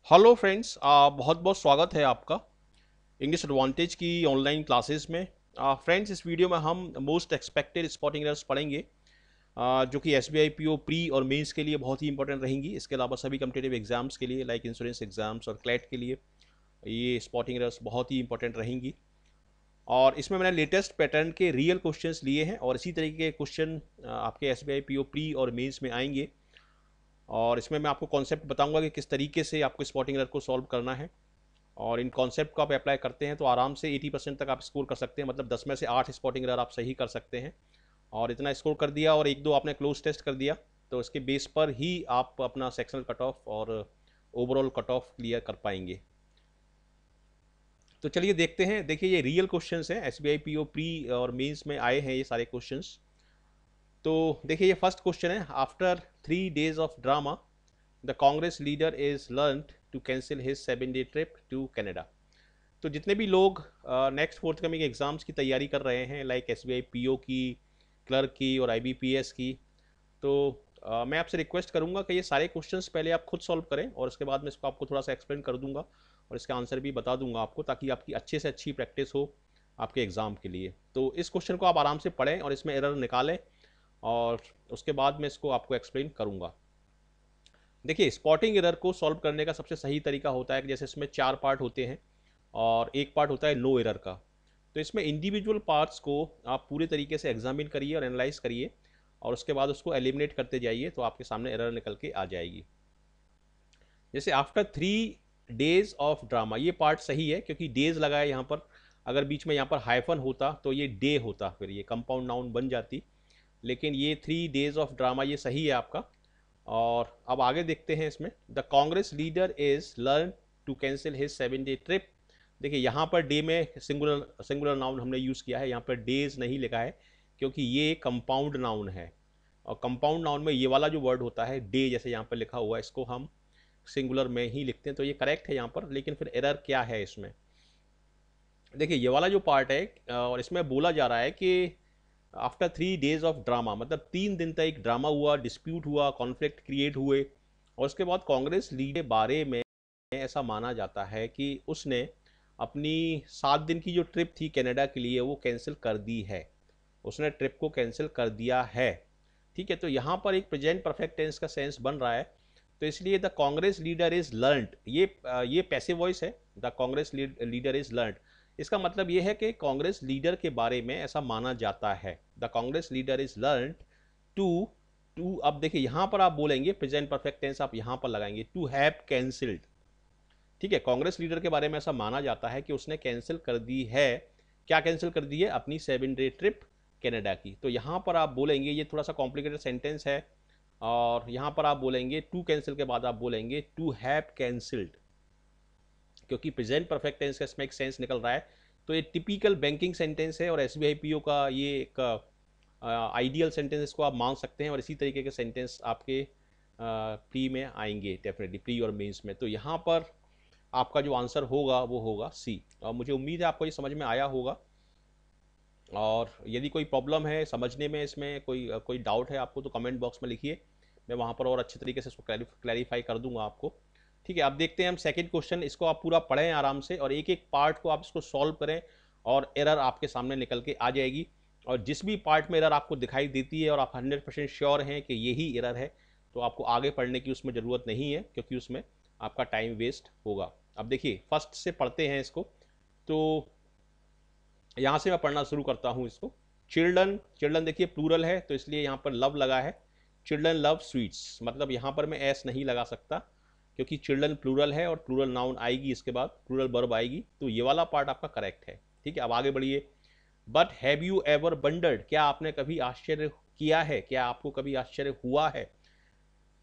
Hello friends, बहुत बहुत स्वागत है आपका इंग्लिश एडवांटेज की ऑनलाइन क्लासेस में। फ्रेंड्स, इस वीडियो में हम मोस्ट एक्सपेक्टेड स्पॉटिंग एरर्स पढ़ेंगे, जो कि एसबीआई पीओ प्री और मेंस के लिए बहुत ही इंपॉर्टेंट रहेंगी। इसके अलावा सभी कम्पिटेटिव एग्जाम्स के लिए लाइक इंश्योरेंस एग्जाम्स और क्लैट के लिए ये स्पॉटिंग एरर्स बहुत ही इंपॉर्टेंट रहेंगी। और इसमें मैंने लेटेस्ट पैटर्न के रियल क्वेश्चंस लिए हैं और इसी तरीके के क्वेश्चन आपके एसबीआई पीओ प्री और मेंस में आएंगे। और इसमें मैं आपको कॉन्सेप्ट बताऊंगा कि किस तरीके से आपको स्पॉटिंग एरर को सॉल्व करना है। और इन कॉन्सेप्ट को आप अप्लाई करते हैं तो आराम से 80% तक आप स्कोर कर सकते हैं, मतलब 10 में से 8 स्पॉटिंग एरर आप सही कर सकते हैं। और इतना स्कोर कर दिया और एक दो आपने क्लोज टेस्ट कर दिया तो इसके बेस पर ही आप अपना सेक्शनल कट ऑफ और ओवरऑल कट ऑफ क्लियर कर पाएंगे। तो चलिए देखते हैं। देखिए, ये रियल क्वेश्चंस हैं, एसबीआई पीओ प्री और मेंस में आए हैं ये सारे क्वेश्चंस। तो देखिए, ये फर्स्ट क्वेश्चन है। After 3 days of drama the Congress leader is learn to cancel his 7 day trip to Canada. तो जितने भी लोग नेक्स्ट फोर्थ कमिंग एग्ज़ाम्स की तैयारी कर रहे हैं, लाइक एसबीआई पीओ की, क्लर्क की और आईबीपीएस की, तो मैं आपसे रिक्वेस्ट करूंगा कि ये सारे क्वेश्चंस पहले आप खुद सॉल्व करें और उसके बाद मैं इसको आपको थोड़ा सा एक्सप्लेन कर दूंगा और इसका आंसर भी बता दूंगा आपको, ताकि आपकी अच्छे से अच्छी प्रैक्टिस हो आपके एग्ज़ाम के लिए। तो इस क्वेश्चन को आप आराम से पढ़ें और इसमें एरर निकालें और उसके बाद मैं इसको आपको एक्सप्लेन करूँगा। देखिए, स्पॉटिंग एरर को सॉल्व करने का सबसे सही तरीका होता है कि जैसे इसमें 4 पार्ट होते हैं और एक पार्ट होता है नो एरर का। तो इसमें इंडिविजुअल पार्ट्स को आप पूरे तरीके से एग्जामिन करिए और एनालाइज करिए और उसके बाद उसको एलिमिनेट करते जाइए तो आपके सामने एरर निकल के आ जाएगी। जैसे आफ्टर 3 days ऑफ ड्रामा, ये पार्ट सही है क्योंकि डेज लगा है यहाँ पर। अगर बीच में यहाँ पर हाइफन होता तो ये डे होता, फिर ये कंपाउंड नाउन बन जाती। लेकिन ये 3 days ऑफ ड्रामा ये सही है आपका। और अब आगे देखते हैं। इसमें the Congress leader is learn to cancel his 7 day trip. देखिए, यहाँ पर डे में सिंगुलर सिंगुलर नाउन हमने यूज़ किया है, यहाँ पर डेज नहीं लिखा है क्योंकि ये कंपाउंड नाउन है। और कंपाउंड नाउन में ये वाला जो वर्ड होता है डे, जैसे यहाँ पर लिखा हुआ है, इसको हम सिंगुलर में ही लिखते हैं। तो ये करेक्ट है यहाँ पर, लेकिन फिर एरर क्या है इसमें? देखिए, ये वाला जो पार्ट है और इसमें बोला जा रहा है कि आफ्टर 3 days ऑफ ड्रामा, मतलब 3 दिन तक एक ड्रामा हुआ, डिस्प्यूट हुआ, कॉन्फ्लिक्ट क्रिएट हुए और उसके बाद कांग्रेस लीडर के बारे में ऐसा माना जाता है कि उसने अपनी 7 दिन की जो ट्रिप थी कनाडा के लिए वो कैंसिल कर दी है। उसने ट्रिप को कैंसिल कर दिया है। ठीक है, तो यहाँ पर एक प्रेजेंट परफेक्ट टेंस का सेंस बन रहा है। तो इसलिए the Congress leader is learned, ये पैसिव वॉइस है। The Congress leader is learned, इसका मतलब ये है कि कांग्रेस लीडर के बारे में ऐसा माना जाता है। The Congress leader is learn to to अब देखिए, यहां पर आप बोलेंगे प्रेजेंट परफेक्ट टेंस, आप यहां पर लगाएंगे टू हैव कैंसिल्ड। ठीक है, कांग्रेस लीडर के बारे में ऐसा माना जाता है कि उसने कैंसिल कर दी है। क्या कैंसिल कर दी है? अपनी 7 day ट्रिप कनाडा की। तो यहां पर आप बोलेंगे, ये थोड़ा सा कॉम्प्लिकेटेड सेंटेंस है, और यहां पर आप बोलेंगे टू कैंसिल के बाद आप बोलेंगे टू हैव कैंसिल्ड, क्योंकि प्रेजेंट परफेक्ट टेंस का इसमें एक सेंस निकल रहा है। तो ये टिपिकल बैंकिंग सेंटेंस है और एसबीआई पीओ का ये एक आइडियल सेंटेंस इसको आप मान सकते हैं। और इसी तरीके के सेंटेंस आपके प्री में आएंगे डेफिनेटली, प्री और मेंस में। तो यहाँ पर आपका जो आंसर होगा वो होगा सी। और मुझे उम्मीद है आपको ये समझ में आया होगा। और यदि कोई प्रॉब्लम है समझने में, इसमें कोई डाउट है आपको, तो कमेंट बॉक्स में लिखिए, मैं वहाँ पर और अच्छे तरीके से इसको क्लैरिफाई कर दूंगा आपको। ठीक है, अब देखते हैं हम सेकंड क्वेश्चन। इसको आप पूरा पढ़ें आराम से और एक एक पार्ट को आप इसको सॉल्व करें और एरर आपके सामने निकल के आ जाएगी। और जिस भी पार्ट में एरर आपको दिखाई देती है और आप 100% श्योर हैं कि यही एरर है, तो आपको आगे पढ़ने की उसमें ज़रूरत नहीं है, क्योंकि उसमें आपका टाइम वेस्ट होगा। अब देखिए, फर्स्ट से पढ़ते हैं इसको। तो यहाँ से मैं पढ़ना शुरू करता हूँ इसको। चिल्ड्रन, चिल्ड्रन देखिए प्लूरल है तो इसलिए यहाँ पर लव लगा है। चिल्ड्रन लव स्वीट्स, मतलब यहाँ पर मैं एस नहीं लगा सकता क्योंकि चिल्ड्रन प्लूरल है और प्लूरल नाउन आएगी, इसके बाद प्लूरल वर्ब आएगी। तो ये वाला पार्ट आपका करेक्ट है। ठीक है, अब आगे बढ़िए। But have you ever wondered, क्या आपने कभी आश्चर्य किया है, क्या आपको कभी आश्चर्य हुआ है?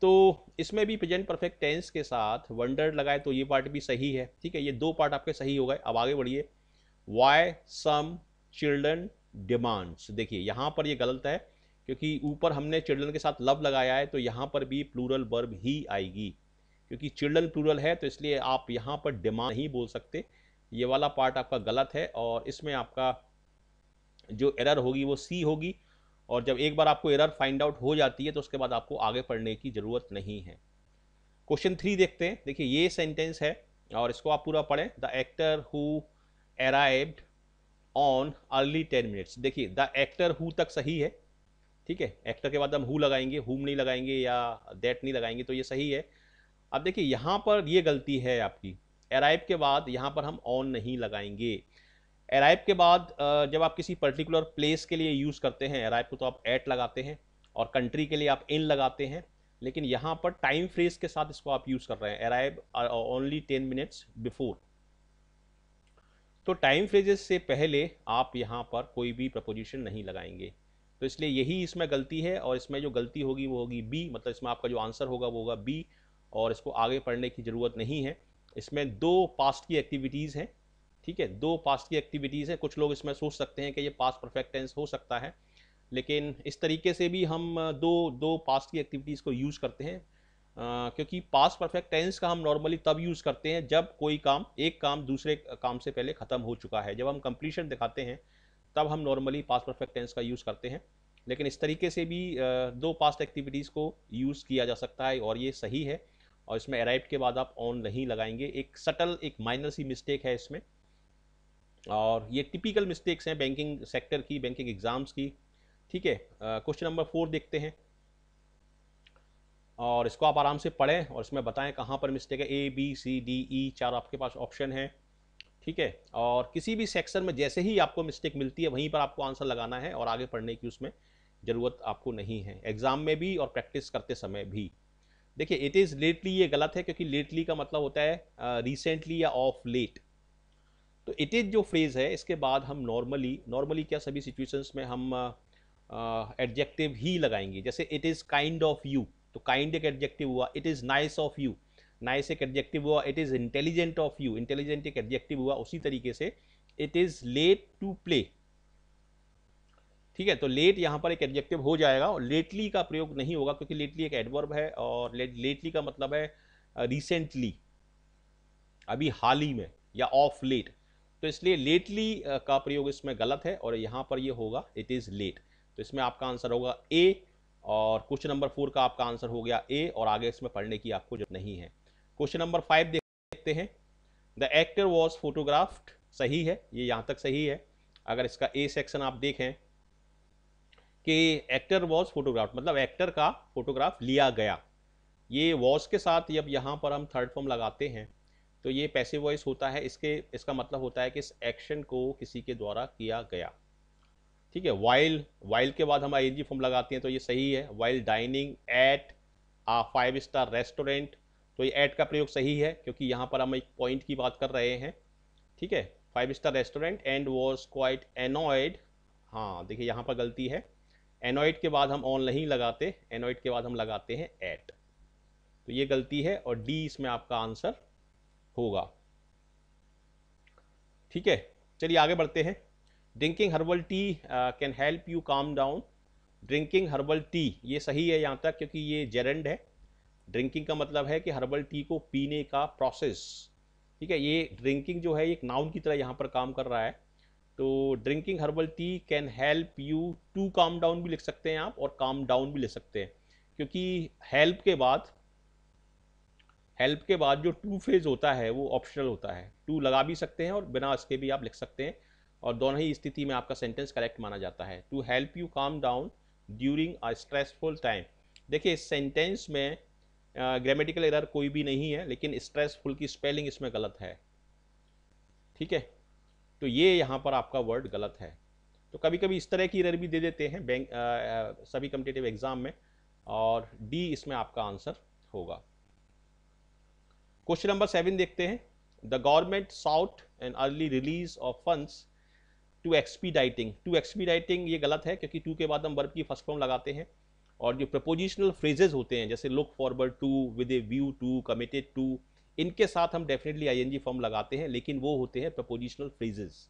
तो इसमें भी प्रेजेंट परफेक्ट टेंस के साथ वंडर्ड लगाए तो ये पार्ट भी सही है। ठीक है, ये दो पार्ट आपके सही हो गए। अब आगे बढ़िए। वाई सम चिल्ड्रन डिमांड्स, देखिए यहाँ पर ये गलत है क्योंकि ऊपर हमने चिल्ड्रन के साथ लव लगाया है, तो यहाँ पर भी प्लूरल वर्ब ही आएगी। क्योंकि चिल्ड्रन प्लूरल है तो इसलिए आप यहाँ पर डिमांड नहीं बोल सकते। ये वाला पार्ट आपका गलत है और इसमें आपका जो एरर होगी वो सी होगी। और जब एक बार आपको एरर फाइंड आउट हो जाती है तो उसके बाद आपको आगे पढ़ने की ज़रूरत नहीं है। क्वेश्चन 3 देखते हैं। देखिए ये सेंटेंस है और इसको आप पूरा पढ़ें। The actor who arrived on early 10 minutes. देखिए द एक्टर हु तक सही है, ठीक है, एक्टर के बाद हम हु लगाएंगे, हुम नहीं लगाएंगे या दैट नहीं लगाएंगे, तो ये सही है। अब देखिए यहाँ पर ये गलती है आपकी, अराइव के बाद यहाँ पर हम ऑन नहीं लगाएंगे। अराइव के बाद जब आप किसी पर्टिकुलर प्लेस के लिए यूज़ करते हैं अराइव को तो आप एट लगाते हैं, और कंट्री के लिए आप इन लगाते हैं, लेकिन यहाँ पर टाइम फ्रेज के साथ इसको आप यूज़ कर रहे हैं, अराइव ओनली 10 मिनट्स बिफोर। तो टाइम फ्रेजेस से पहले आप यहाँ पर कोई भी प्रपोजिशन नहीं लगाएंगे, तो इसलिए यही इसमें गलती है। और इसमें जो गलती होगी वो होगी बी, मतलब इसमें आपका जो आंसर होगा वो होगा बी, और इसको आगे पढ़ने की ज़रूरत नहीं है। इसमें दो पास्ट की एक्टिविटीज़ हैं, ठीक है, दो पास्ट की एक्टिविटीज़ हैं। कुछ लोग इसमें सोच सकते हैं कि ये पास्ट परफेक्ट टेंस हो सकता है, लेकिन इस तरीके से भी हम दो पास्ट की एक्टिविटीज़ को यूज़ करते हैं, क्योंकि पास्ट परफेक्ट टेंस का हम नॉर्मली तब यूज़ करते हैं जब कोई काम, एक काम दूसरे काम से पहले ख़त्म हो चुका है। जब हम कंप्लीशन दिखाते हैं तब हम नॉर्मली पास्ट परफेक्ट टेंस का यूज़ करते हैं, लेकिन इस तरीके से भी दो पास्ट एक्टिविटीज़ को यूज़ किया जा सकता है और ये सही है। और इसमें अराइव्ड के बाद आप ऑन नहीं लगाएंगे, एक सटल, एक माइनर सी मिस्टेक है इसमें, और ये टिपिकल मिस्टेक्स हैं बैंकिंग सेक्टर की, बैंकिंग एग्जाम्स की, ठीक है। क्वेश्चन नंबर 4 देखते हैं, और इसको आप आराम से पढ़ें और इसमें बताएं कहाँ पर मिस्टेक है। A B C D E 4 आपके पास ऑप्शन है, ठीक है, और किसी भी सेक्शन में जैसे ही आपको मिस्टेक मिलती है वहीं पर आपको आंसर लगाना है, और आगे पढ़ने की उसमें ज़रूरत आपको नहीं है, एग्जाम में भी और प्रैक्टिस करते समय भी। देखिए इट इज़ लेटली, ये गलत है, क्योंकि लेटली का मतलब होता है रिसेंटली या ऑफ लेट। तो इट इज़ जो फ्रेज है इसके बाद हम नॉर्मली क्या सभी सिचुएशंस में हम एडजेक्टिव ही लगाएंगे। जैसे it is kind of you, तो काइंड एक एडजेक्टिव हुआ। It is nice of you, nice एक एडजेक्टिव हुआ। It is intelligent of you, intelligent एक एडजेक्टिव हुआ। उसी तरीके से it is late to play, ठीक है, तो लेट यहाँ पर एक एडजेक्टिव हो जाएगा और लेटली का प्रयोग नहीं होगा, क्योंकि लेटली एक एडवर्ब है और लेटली का मतलब है रिसेंटली, अभी हाल ही में, या ऑफ लेट। तो इसलिए लेटली का प्रयोग इसमें गलत है और यहाँ पर ये होगा इट इज़ लेट। तो इसमें आपका आंसर होगा ए, और क्वेश्चन नंबर 4 का आपका आंसर हो गया ए, और आगे इसमें पढ़ने की आपको जरूरत नहीं है। क्वेश्चन नंबर 5 देखते हैं। द एक्टर वॉज फोटोग्राफ्ड, सही है, ये यहाँ तक सही है। अगर इसका ए सेक्शन आप देखें कि एक्टर वॉज फोटोग्राफ्ड मतलब एक्टर का फोटोग्राफ लिया गया, ये वॉज के साथ जब यहाँ पर हम थर्ड फॉर्म लगाते हैं तो ये पैसिव वॉइस होता है। इसका मतलब होता है कि इस एक्शन को किसी के द्वारा किया गया, ठीक है। वाइल के बाद हम आईएनजी फॉर्म लगाते हैं तो ये सही है। वाइल डाइनिंग एट आ 5 स्टार रेस्टोरेंट, तो ये एट का प्रयोग सही है, क्योंकि यहाँ पर हम एक पॉइंट की बात कर रहे हैं, ठीक है। 5 star restaurant and was quite annoyed, हाँ देखिए यहाँ पर गलती है, एनॉयड के बाद हम ऑन नहीं लगाते, एनॉयड के बाद हम लगाते हैं एट, तो ये गलती है और डी इसमें आपका आंसर होगा, ठीक है। चलिए आगे बढ़ते हैं। Drinking herbal tea can help you calm down, drinking herbal T ये सही है यहाँ तक, क्योंकि ये जेरेंड है। ड्रिंकिंग का मतलब है कि हर्बल टी को पीने का प्रोसेस, ठीक है। ये ड्रिंकिंग जो है एक नाउन की तरह यहाँ पर काम कर रहा है, तो drinking herbal tea can help you to calm down भी लिख सकते हैं आप, और काम डाउन भी लिख सकते हैं, क्योंकि हेल्प के बाद जो टू फ्रेज होता है वो ऑप्शनल होता है। टू लगा भी सकते हैं और बिना इसके भी आप लिख सकते हैं, और दोनों ही स्थिति में आपका सेंटेंस करेक्ट माना जाता है। To help you calm down during a stressful time. देखिए इस सेंटेंस में ग्रामेटिकल एरर कोई भी नहीं है, लेकिन स्ट्रेसफुल की स्पेलिंग इसमें गलत है, ठीक है, तो ये यहाँ पर आपका वर्ड गलत है। तो कभी कभी इस तरह की एरर भी दे देते हैं बैंक सभी कॉम्पिटिटिव एग्जाम में, और डी इसमें आपका आंसर होगा। क्वेश्चन नंबर 7 देखते हैं। The government sought an early release of funds to expediting ये गलत है, क्योंकि टू के बाद हम वर्ब की फर्स्ट फॉर्म लगाते हैं, और जो प्रपोजिशनल फ्रेजेस होते हैं जैसे look forward to, with a view to, committed to, इनके साथ हम डेफिनेटली आईएनजी फॉर्म लगाते हैं, लेकिन वो होते हैं प्रपोजिशनल फ्रेजेस।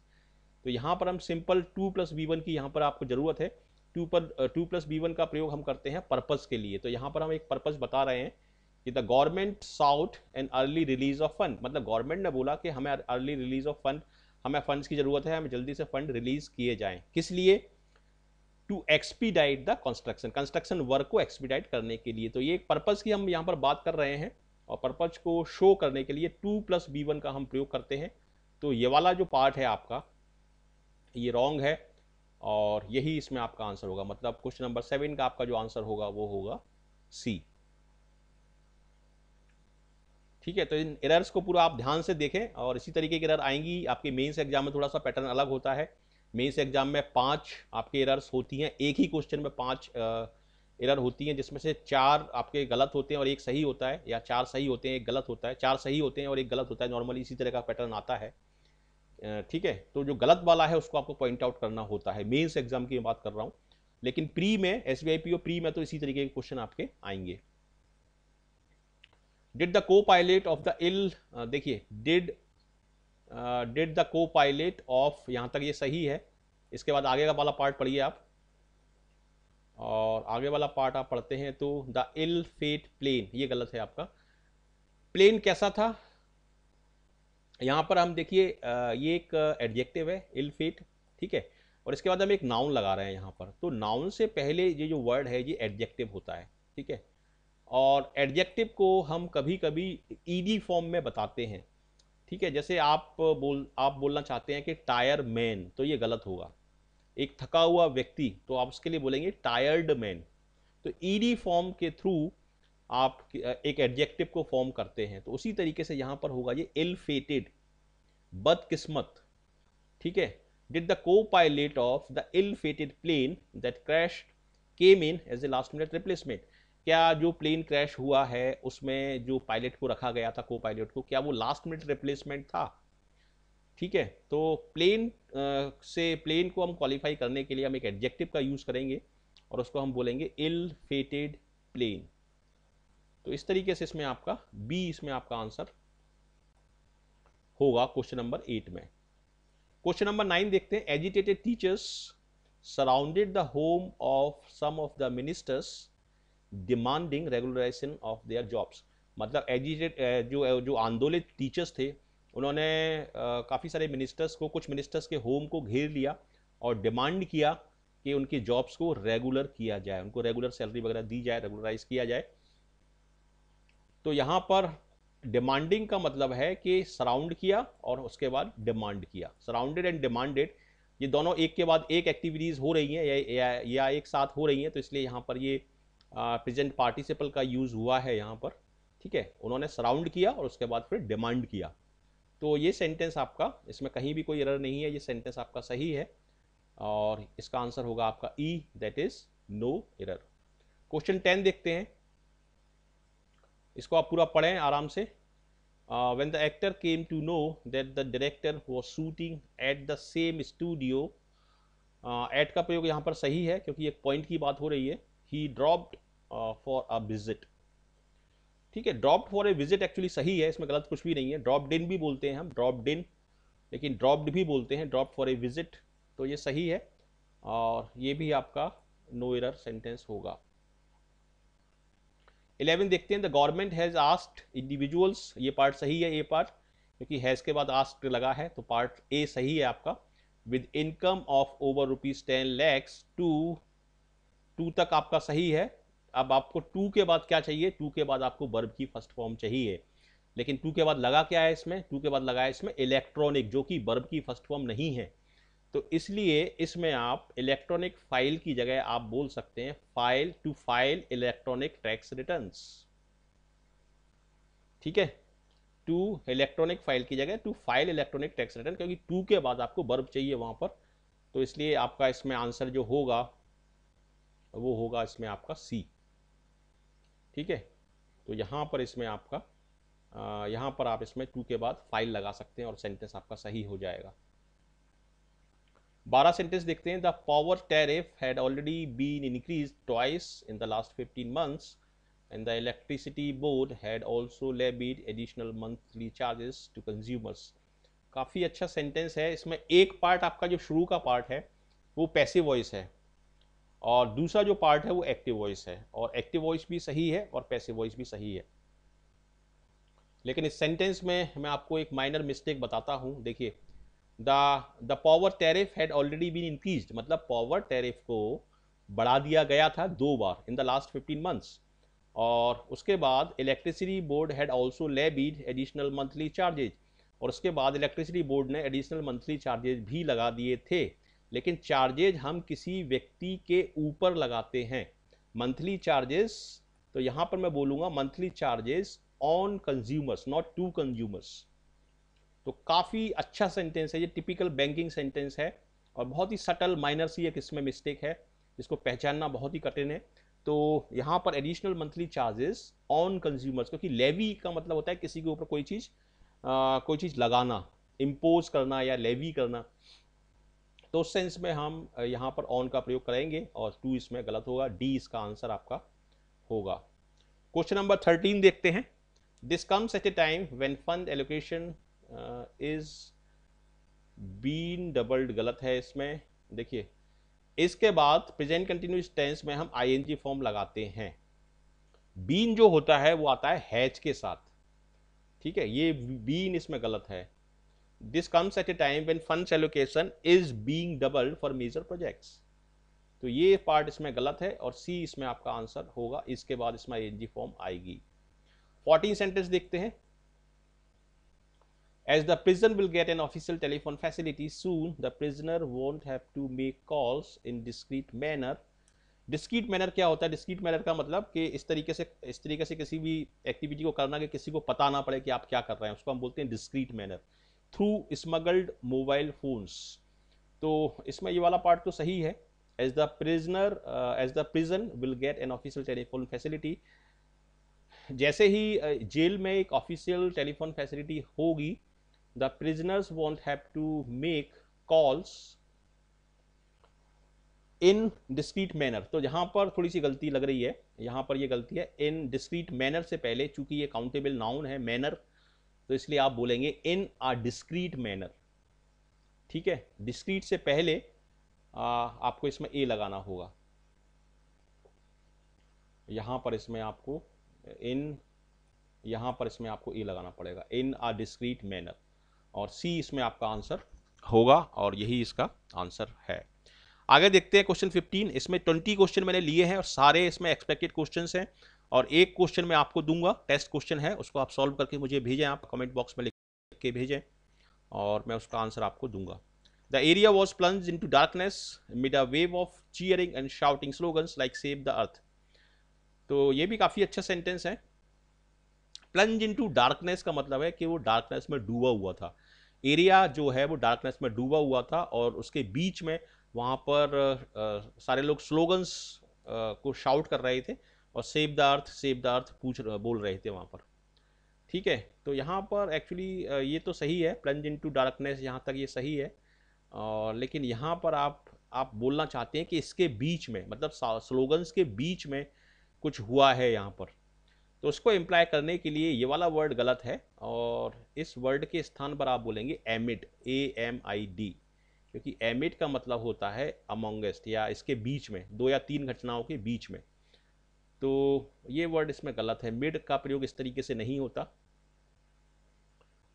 तो यहाँ पर हम सिंपल 2+B1 की यहाँ पर आपको ज़रूरत है। 2+B1 का प्रयोग हम करते हैं पर्पस के लिए। तो यहाँ पर हम एक पर्पस बता रहे हैं कि the government sought an early release of fund, मतलब गवर्नमेंट ने बोला कि हमें अर्ली रिलीज ऑफ फंड, हमें फंड्स की ज़रूरत है, हमें जल्दी से फंड रिलीज किए जाएं। किस लिए? To expedite the construction work को एक्सपीडाइट करने के लिए। तो ये एक पर्पस की हम यहाँ पर बात कर रहे हैं, और पर्पज को शो करने के लिए 2 + B1 का हम प्रयोग करते हैं। तो ये वाला जो पार्ट है आपका ये रॉन्ग है और यही इसमें आपका आंसर होगा। मतलब क्वेश्चन नंबर 7 का आपका जो आंसर होगा वो होगा सी। ठीक है, तो इन एरर्स को पूरा आप ध्यान से देखें और इसी तरीके की एरर आएंगी आपके मेंस एग्जाम में। थोड़ा सा पैटर्न अलग होता है। मेंस एग्जाम में 5 आपके एरर्स होती हैं, एक ही क्वेश्चन में 5 एरर होती हैं, जिसमें से 4 आपके गलत होते हैं और एक सही होता है, या 4 सही होते हैं एक गलत होता है, 4 सही होते हैं और एक गलत होता है। नॉर्मली इसी तरह का पैटर्न आता है। ठीक है, तो जो गलत वाला है उसको आपको पॉइंट आउट करना होता है। मेंस एग्जाम की बात कर रहा हूँ, लेकिन प्री में SBI PO प्री में तो इसी तरीके के क्वेश्चन आपके आएंगे। Did the co pilot of the इल, देखिए did the co pilot of, यहां तक ये सही है। इसके बाद आगे का वाला पार्ट पढ़िए आप, और आगे वाला पार्ट आप पढ़ते हैं तो द इल फेट प्लेन, ये गलत है आपका। प्लेन कैसा था, यहां पर हम देखिए ये एक एडजेक्टिव है इल फेट, ठीक है, और इसके बाद हम एक नाउन लगा रहे हैं यहां पर। तो नाउन से पहले ये जो वर्ड है ये एडजेक्टिव होता है, ठीक है, और एडजेक्टिव को हम कभी कभी ईडी फॉर्म में बताते हैं। ठीक है, जैसे आप बोलना चाहते हैं कि टायर मैन, तो ये गलत होगा। एक थका हुआ व्यक्ति, तो आप उसके लिए बोलेंगे टायर्ड मैन। तो ईडी फॉर्म के थ्रू आप एक एडजेक्टिव को फॉर्म करते हैं। तो उसी तरीके से यहां पर होगा ये इल फेटेड, बदकिस्मत। ठीक है, did the co pilot of the ill fated plane that crash came in as a last minute replacement, क्या जो प्लेन क्रैश हुआ है उसमें जो पायलट को रखा गया था, को पायलट को, क्या वो लास्ट मिनट रिप्लेसमेंट था। ठीक है, तो प्लेन से प्लेन को हम क्वालिफाई करने के लिए हम एक एडजेक्टिव का यूज करेंगे और उसको हम बोलेंगे इल फेटेड प्लेन। तो इस तरीके से इसमें आपका बी, इसमें आपका आंसर होगा क्वेश्चन नंबर 8 में। क्वेश्चन नंबर 9 देखते हैं। Agitated teachers surrounded the home of some of the ministers demanding regularisation of their jobs. मतलब एजिटेट जो आंदोलित टीचर्स थे उन्होंने काफ़ी सारे मिनिस्टर्स को, कुछ मिनिस्टर्स के होम को घेर लिया और डिमांड किया कि उनकी जॉब्स को रेगुलर किया जाए, उनको रेगुलर सैलरी वगैरह दी जाए, रेगुलराइज किया जाए। तो यहाँ पर डिमांडिंग का मतलब है कि सराउंड किया और उसके बाद डिमांड किया। सराउंडेड एंड डिमांडेड ये दोनों एक के बाद एक एक्टिविटीज़ हो रही हैं या एक साथ हो रही हैं, तो इसलिए यहाँ पर ये प्रेजेंट पार्टिसिपल का यूज़ हुआ है यहाँ पर। ठीक है, उन्होंने सराउंड किया और उसके बाद फिर डिमांड किया। तो ये सेंटेंस आपका, इसमें कहीं भी कोई एरर नहीं है, ये सेंटेंस आपका सही है और इसका आंसर होगा आपका E, that is no error. Question 10 देखते हैं, इसको आप पूरा पढ़ें आराम से। When the actor came to know that the director was shooting at the same studio, at का प्रयोग यहाँ पर सही है क्योंकि एक पॉइंट की बात हो रही है। He dropped for a visit। ठीक है, dropped for a visit actually सही है, इसमें गलत कुछ भी नहीं है। ड्रॉप्ड इन भी बोलते हैं हम, ड्रॉप्ड इन, लेकिन ड्रॉप्ड भी बोलते हैं, ड्रॉप्ड फॉर ए विजिट, तो ये सही है और ये भी आपका नो एरर सेंटेंस होगा। 11 देखते हैं। The government has asked individuals, ये पार्ट सही है, ए पार्ट, क्योंकि हैज के बाद आस्क्ड लगा है तो पार्ट ए सही है आपका। With income of over ₹10 lakhs to तक आपका सही है। अब आपको टू के बाद क्या चाहिए, टू के बाद आपको वर्ब की फर्स्ट फॉर्म चाहिए, लेकिन टू के बाद लगा क्या है इसमें, टू के बाद लगा है इसमें इलेक्ट्रॉनिक, जो कि वर्ब की फर्स्ट फॉर्म नहीं है। तो इसलिए इसमें आप इलेक्ट्रॉनिक फाइल की जगह आप बोल सकते हैं file, to file electronic tax returns. ठीक है, टू इलेक्ट्रॉनिक फाइल की जगह to file electronic tax return, क्योंकि टू के बाद आपको वर्ब चाहिए वहां पर, तो इसलिए आपका इसमें आंसर जो होगा वो होगा इसमें आपका सी। ठीक है, तो यहाँ पर इसमें आपका यहाँ पर आप इसमें टू के बाद फाइल लगा सकते हैं और सेंटेंस आपका सही हो जाएगा। 12 सेंटेंस देखते हैं। The power tariff had already been increase twice in the last 15 months and the electricity board had also levied additional monthly charges to consumers। काफ़ी अच्छा सेंटेंस है। इसमें एक पार्ट आपका जो शुरू का पार्ट है वो पैसिव वॉइस है और दूसरा जो पार्ट है वो एक्टिव वॉइस है, और एक्टिव वॉइस भी सही है और पैसिव वॉइस भी सही है। लेकिन इस सेंटेंस में मैं आपको एक माइनर मिस्टेक बताता हूँ। देखिए, the power tariff had already been increased, मतलब पावर टैरिफ को बढ़ा दिया गया था 2 बार इन द लास्ट 15 months। और उसके बाद electricity board had also levied additional monthly charges, और उसके बाद इलेक्ट्रिसिटी बोर्ड ने एडिशनल मंथली चार्जेज भी लगा दिए थे, लेकिन चार्जेज हम किसी व्यक्ति के ऊपर लगाते हैं। मंथली चार्जेस, तो यहाँ पर मैं बोलूँगा monthly charges on consumers not to consumers. तो काफ़ी अच्छा सेंटेंस है ये, टिपिकल बैंकिंग सेंटेंस है और बहुत ही सटल माइनर सी एक इसमें मिस्टेक है जिसको पहचानना बहुत ही कठिन है। तो यहाँ पर additional monthly charges on consumers, क्योंकि लेवी का मतलब होता है किसी के ऊपर कोई चीज़ लगाना, इम्पोज करना या लेवी करना। तो उस सेंस में हम यहाँ पर ऑन का प्रयोग करेंगे और 2 इसमें गलत होगा, डी इसका आंसर आपका होगा। क्वेश्चन नंबर 13 देखते हैं। This comes at a time when fund allocation is been doubled, गलत है इसमें। देखिए इसके बाद प्रेजेंट कंटिन्यूस टेंस में हम आईएनजी फॉर्म लगाते हैं। बीन जो होता है वो आता है हैज के साथ, ठीक है, ये बीन इसमें गलत है। This comes at a time when funds allocation is being doubled for major projects, तो ये पार्ट इसमें गलत है और सी इसमें आपका आंसर होगा। इसके बाद इसमें आईएनजी फॉर्म आएगी। 14 सेंटेंस देखते हैं। As the prison will get an official telephone facility soon, the prisoner won't have to make calls in discreet manner. Discrete manner क्या होता है? डिस्क्रीट मैनर का मतलब कि इस तरीके से किसी भी एक्टिविटी को करना कि किसी को पता ना पड़े कि आप क्या कर रहे हैं, उसको हम बोलते हैं discreet manner. Through smuggled mobile phones, तो इसमें ये वाला पार्ट तो सही है। As the prison will get an official telephone facility, जैसे ही जेल में एक ऑफिशियल टेलीफोन फैसिलिटी होगी, the prisoners won't have to make calls in discreet manner. तो यहाँ पर थोड़ी सी गलती लग रही है, यहाँ पर ये गलती है। इन डिस्क्रीट मैनर से पहले, चूंकि ये काउंटेबल नाउन है मैनर, तो इसलिए आप बोलेंगे इन अ डिस्क्रीट मैनर, ठीक है। डिस्क्रीट से पहले आपको इसमें ए लगाना होगा, यहाँ पर इसमें आपको ए लगाना पड़ेगा, इन अ डिस्क्रीट मैनर, और सी इसमें आपका आंसर होगा और यही इसका आंसर है। आगे देखते हैं क्वेश्चन 15। इसमें 20 क्वेश्चन मैंने लिए हैं और सारे इसमें एक्सपेक्टेड क्वेश्चंस हैं, और एक क्वेश्चन मैं आपको दूंगा, टेस्ट क्वेश्चन है, उसको आप सॉल्व करके मुझे भेजें, आप कमेंट बॉक्स में लिख के भेजें और मैं उसका आंसर आपको दूंगा। The area was plunged into darkness mid a wave of cheering and shouting slogans like save the earth. तो ये भी काफ़ी अच्छा सेंटेंस है। प्लंज इनटू डार्कनेस का मतलब है कि वो डार्कनेस में डूबा हुआ था, एरिया जो है वो डार्कनेस में डूबा हुआ था, और उसके बीच में वहाँ पर सारे लोग स्लोगन्स को शाउट कर रहे थे और सेव द अर्थ बोल रहे थे वहाँ पर, ठीक है। तो यहाँ पर एक्चुअली ये तो सही है, प्लंज इनटू डार्कनेस, यहाँ तक ये सही है। लेकिन यहाँ पर आप बोलना चाहते हैं कि इसके बीच में, मतलब स्लोगन्स के बीच में कुछ हुआ है यहाँ पर, तो उसको इम्प्लाई करने के लिए ये वाला वर्ड गलत है, और इस वर्ड के स्थान पर आप बोलेंगे एमिड, AMID, क्योंकि एमिड का मतलब होता है अमोंगेस्ट, या इसके बीच में, 2 या 3 घटनाओं के बीच में। तो ये वर्ड इसमें गलत है, मिड का प्रयोग इस तरीके से नहीं होता,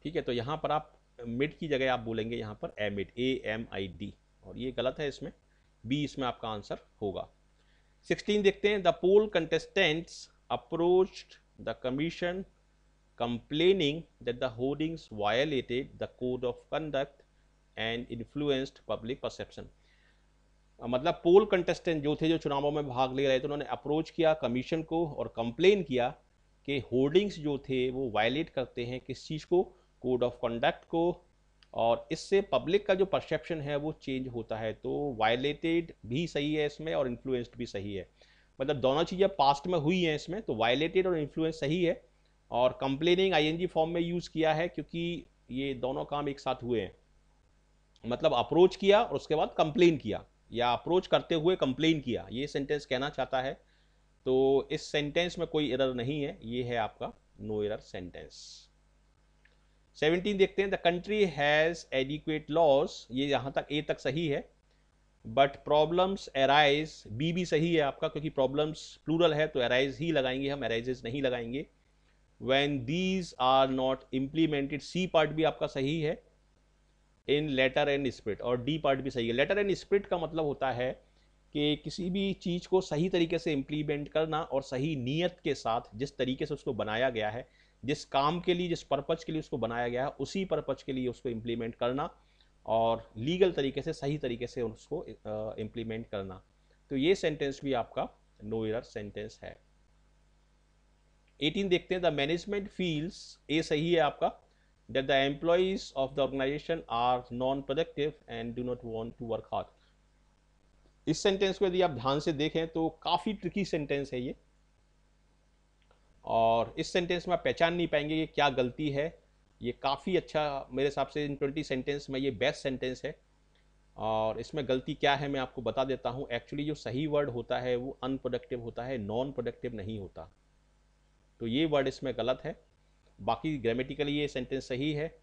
ठीक है। तो यहाँ पर आप मिड की जगह आप बोलेंगे यहाँ पर एमिड, AMID, और ये गलत है, इसमें बी इसमें आपका आंसर होगा। 16 देखते हैं। The poll contestants approached the commission complaining that the hoardings violated the code of conduct and influenced public perception। मतलब पोल कंटेस्टेंट जो थे, जो चुनावों में भाग ले रहे थे, उन्होंने अप्रोच किया कमीशन को और कंप्लेन किया कि होर्डिंग्स जो थे वो वायलेट करते हैं किस चीज़ को, कोड ऑफ कंडक्ट को, और इससे पब्लिक का जो परसेप्शन है वो चेंज होता है। तो वायलेटेड भी सही है इसमें और इन्फ्लुएंस्ड भी सही है, मतलब दोनों चीज़ें पास्ट में हुई हैं इसमें, तो वायलेटेड और इन्फ्लुएंस सही है। और कंप्लेनिंग आईएनजी फॉर्म में यूज़ किया है क्योंकि ये दोनों काम एक साथ हुए हैं, मतलब अप्रोच किया और उसके बाद कंप्लेन किया, या अप्रोच करते हुए कंप्लेन किया, ये सेंटेंस कहना चाहता है। तो इस सेंटेंस में कोई एरर नहीं है, ये है आपका नो एरर सेंटेंस। 17 देखते हैं। The country has adequate laws, ये यहाँ तक ए तक सही है, बट प्रॉब्लम्स एराइज, बी भी सही है आपका, क्योंकि प्रॉब्लम्स प्लूरल है तो एराइज ही लगाएंगे हम, एराइजेज नहीं लगाएंगे। when these are not implemented, C part भी आपका सही है, इन लेटर एंड स्पिरिट, और डी पार्ट भी सही है। लेटर एंड स्पिरिट का मतलब होता है कि किसी भी चीज़ को सही तरीके से इम्प्लीमेंट करना और सही नीयत के साथ जिस तरीके से उसको बनाया गया है, जिस काम के लिए, जिस पर्पज़ के लिए उसको बनाया गया है, उसी पर्पज़ के लिए उसको इम्प्लीमेंट करना और लीगल तरीके से, सही तरीके से उसको इम्प्लीमेंट करना। तो ये सेंटेंस भी आपका नो एरर सेंटेंस है। 18 देखते हैं, द मैनेजमेंट फील्स, ये सही है आपका, that the employees of the organisation are non productive and do not want to work hard. इस सेंटेंस को यदि आप ध्यान से देखें तो काफ़ी ट्रिकी सेंटेंस है ये, और इस सेंटेंस में आप पहचान नहीं पाएंगे कि क्या गलती है। ये काफ़ी अच्छा, मेरे हिसाब से इन 20 सेंटेंस में ये बेस्ट सेंटेंस है। और इसमें गलती क्या है मैं आपको बता देता हूँ। एक्चुअली जो सही वर्ड होता है वो अनप्रोडक्टिव होता है, नॉन प्रोडक्टिव नहीं होता। तो ये वर्ड इसमें गलत है। बाकी ग्रामेटिकली ये सेंटेंस सही है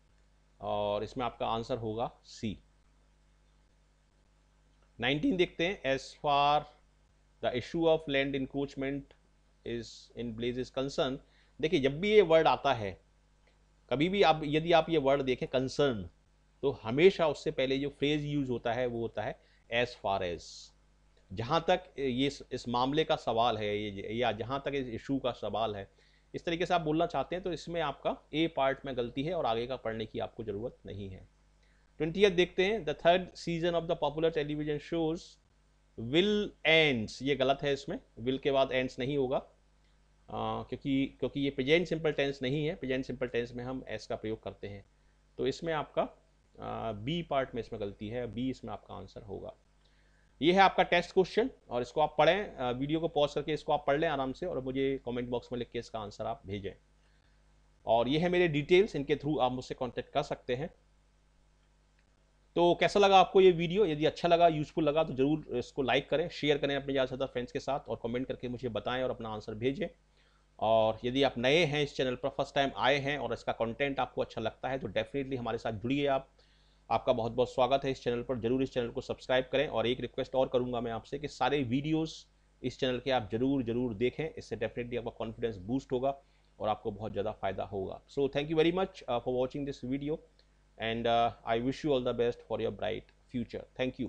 और इसमें आपका आंसर होगा सी। 19 देखते हैं, as far the issue of land encroachment is in blaze is concern. देखिए, जब भी ये वर्ड आता है, कभी भी आप, यदि आप ये वर्ड देखें कंसर्न, तो हमेशा उससे पहले जो फ्रेज यूज होता है वो होता है एज फार एज। जहाँ तक ये इस मामले का सवाल है, ये या जहाँ तक इस इशू का सवाल है, इस तरीके से आप बोलना चाहते हैं, तो इसमें आपका ए पार्ट में गलती है और आगे का पढ़ने की आपको ज़रूरत नहीं है। 20th देखते हैं, the third season of the popular television shows will ends, ये गलत है, इसमें विल के बाद एंड्स नहीं होगा, क्योंकि ये प्रेजेंट सिंपल टेंस नहीं है। प्रेजेंट सिंपल टेंस में हम एस का प्रयोग करते हैं। तो इसमें आपका बी पार्ट में इसमें गलती है, बी इसमें आपका आंसर होगा। ये है आपका टेस्ट क्वेश्चन, और इसको आप पढ़ें, वीडियो को पॉज करके इसको आप पढ़ लें आराम से, और मुझे कमेंट बॉक्स में लिख के इसका आंसर आप भेजें। और ये है मेरे डिटेल्स, इनके थ्रू आप मुझसे कांटेक्ट कर सकते हैं। तो कैसा लगा आपको ये वीडियो? यदि अच्छा लगा, यूजफुल लगा, तो जरूर इसको लाइक करें, शेयर करें अपने ज़्यादा से ज़्यादा फ्रेंड्स के साथ, और कमेंट करके मुझे बताएं और अपना आंसर भेजें। और यदि आप नए हैं इस चैनल पर, फर्स्ट टाइम आए हैं और इसका कंटेंट आपको अच्छा लगता है, तो डेफिनेटली हमारे साथ जुड़िए आप। आपका बहुत बहुत स्वागत है इस चैनल पर। जरूर इस चैनल को सब्सक्राइब करें, और एक रिक्वेस्ट और करूंगा मैं आपसे कि सारे वीडियोस इस चैनल के आप जरूर देखें। इससे डेफिनेटली आपका कॉन्फिडेंस बूस्ट होगा और आपको बहुत ज़्यादा फायदा होगा। So thank you very much for watching this video, and I wish you all the best for your bright future. Thank you.